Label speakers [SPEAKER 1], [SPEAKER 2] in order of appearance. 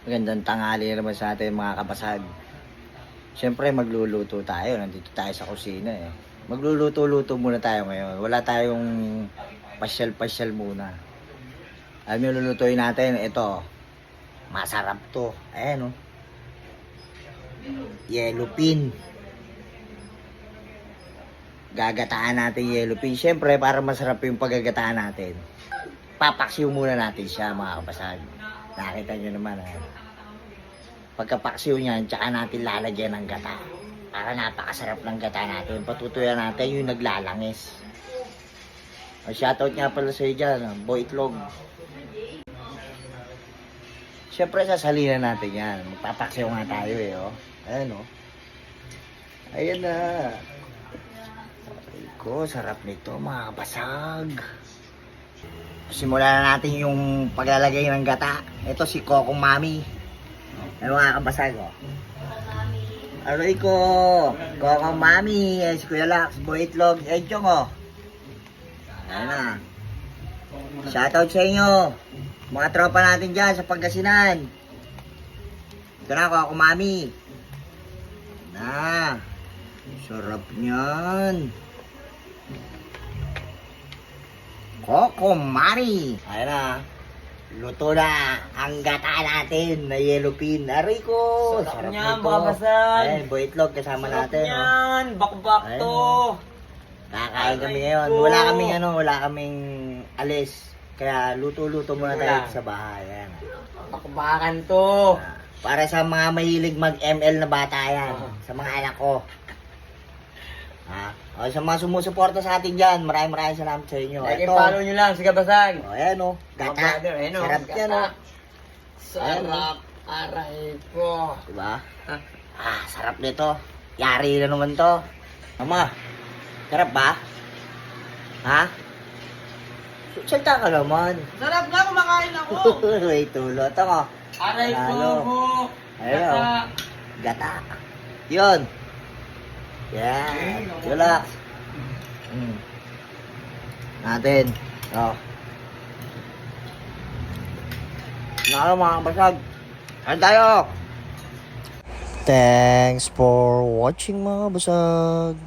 [SPEAKER 1] Magandang tanghali naman sa atin mga kabasag. Siyempre magluluto tayo. Nandito tayo sa kusina eh. Magluluto-luto muna tayo ngayon. Wala tayong pasyal-pasyal muna. Alam nyo, lulutuin natin. Ito. Masarap to. Ayan o. Yellow pin. Gagataan natin yellow pin. Siyempre para masarap yung paggagataan natin. Papaksiw muna natin siya mga kabasag. Nakita nyo naman ha. Pagkapaksiw niyan, tsaka natin lalagyan ng gata. Para napakasarap ng gata natin. Patutuyan natin yung naglalangis. Shoutout nga pala sa'yo dyan, Boy Itlog. Siyempre sasalinan natin yan. Magpapaksiw nga tayo eh. Oh. Ayan oh. Ayan na. Ko, sarap nito mga kabasag. Simulan na natin yung paglalagay ng gata. Ito si Coco Mami. Ano mga kabasag oh. Aroy ko. Coco Mami. Si Kuya Lax. Boy Itlog. Chong oh. Ayan na. Shoutout sa inyo. Mga tropa natin dyan sa Pangasinan. Ito na Coco Mami. Na. Sarap niyan. Coco Mami. Ayan na. Luto na ang gata natin na yellow pin. Aray ko.
[SPEAKER 2] Sarap niyan, mga basag.
[SPEAKER 1] Ayan, Boy Itlog kasama
[SPEAKER 2] Sarap
[SPEAKER 1] natin.
[SPEAKER 2] yan. Bakbak
[SPEAKER 1] Ayan,
[SPEAKER 2] to.
[SPEAKER 1] Kakain kami
[SPEAKER 2] Aray
[SPEAKER 1] ngayon.
[SPEAKER 2] ko.
[SPEAKER 1] Wala kaming alis. Kaya luto-luto muna tayo
[SPEAKER 2] Wala.
[SPEAKER 1] sa bahay. Ayan.
[SPEAKER 2] Bakbakan to.
[SPEAKER 1] Para sa mga mahilig mag-ML na bata yan. Sa mga anak ko. O, sa mga sumusuporta sa atin dyan, maraming salamat sa inyo.
[SPEAKER 2] Follow nyo lang, sige basag.
[SPEAKER 1] O, ayan o. Gata.
[SPEAKER 2] Mga brother, ayan, o.
[SPEAKER 1] Sarap yan o.
[SPEAKER 2] Sarap. Aray ko.
[SPEAKER 1] Diba? Sarap nito. Yari na naman to. Ama, sarap ba? Ha? Salta ka naman.
[SPEAKER 2] Sarap na, kumakain ako.
[SPEAKER 1] Wait, tulo. Ito ko.
[SPEAKER 2] Aray ko.
[SPEAKER 1] Ayun o. Gata. Yun. Yan. Relax. Natin. O. Naka mga basag. Saan tayo? Thanks for watching mga basag.